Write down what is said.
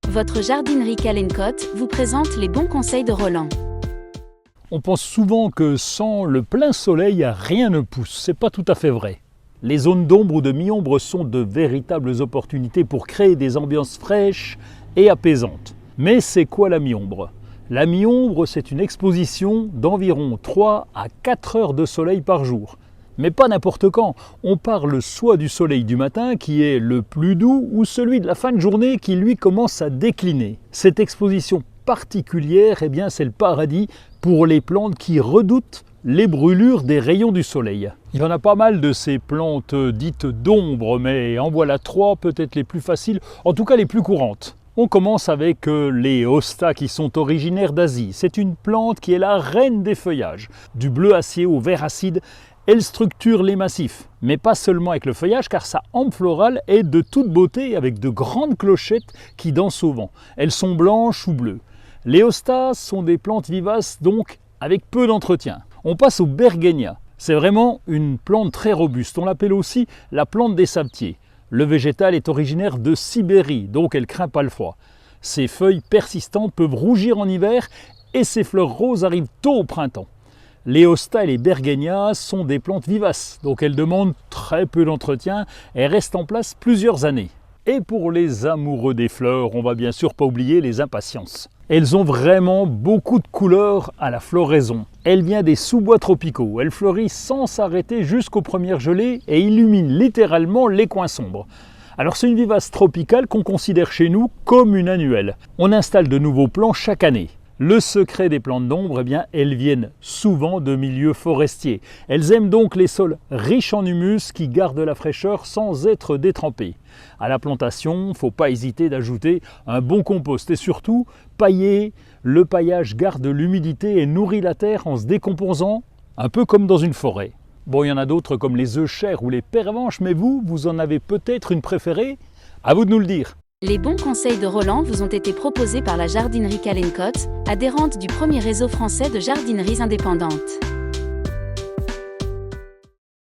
Votre jardinerie Calencotte vous présente les bons conseils de Roland. On pense souvent que sans le plein soleil, rien ne pousse. C'est pas tout à fait vrai. Les zones d'ombre ou de mi-ombre sont de véritables opportunités pour créer des ambiances fraîches et apaisantes. Mais c'est quoi la mi-ombre? La mi-ombre, c'est une exposition d'environ 3 à 4 heures de soleil par jour. Mais pas n'importe quand. On parle soit du soleil du matin qui est le plus doux ou celui de la fin de journée qui lui commence à décliner. Cette exposition particulière, eh bien, c'est le paradis pour les plantes qui redoutent les brûlures des rayons du soleil. Il y en a pas mal de ces plantes dites d'ombre, mais en voilà 3 peut-être les plus faciles, en tout cas les plus courantes. On commence avec les hostas qui sont originaires d'Asie. C'est une plante qui est la reine des feuillages. Du bleu acier au vert acide, elle structure les massifs. Mais pas seulement avec le feuillage, car sa hampe florale est de toute beauté avec de grandes clochettes qui dansent au vent. Elles sont blanches ou bleues. Les hostas sont des plantes vivaces, donc avec peu d'entretien. On passe au bergenia. C'est vraiment une plante très robuste. On l'appelle aussi la plante des sabetiers. Le végétal est originaire de Sibérie, donc elle ne craint pas le froid. Ses feuilles persistantes peuvent rougir en hiver et ses fleurs roses arrivent tôt au printemps. Les hostas et les bergenias sont des plantes vivaces, donc elles demandent très peu d'entretien et restent en place plusieurs années. Et pour les amoureux des fleurs, on va bien sûr pas oublier les impatiences. Elles ont vraiment beaucoup de couleurs à la floraison. Elle vient des sous-bois tropicaux. Elle fleurit sans s'arrêter jusqu'aux premières gelées et illumine littéralement les coins sombres. Alors c'est une vivace tropicale qu'on considère chez nous comme une annuelle. On installe de nouveaux plants chaque année. Le secret des plantes d'ombre, eh bien, elles viennent souvent de milieux forestiers. Elles aiment donc les sols riches en humus qui gardent la fraîcheur sans être détrempés. À la plantation, il ne faut pas hésiter d'ajouter un bon compost et surtout pailler. Le paillage garde l'humidité et nourrit la terre en se décomposant, un peu comme dans une forêt. Bon, il y en a d'autres comme les œufs chers ou les pervenches, mais vous en avez peut-être une préférée? À vous de nous le dire. Les bons conseils de Roland vous ont été proposés par la jardinerie Calencotte, adhérente du premier réseau français de jardineries indépendantes.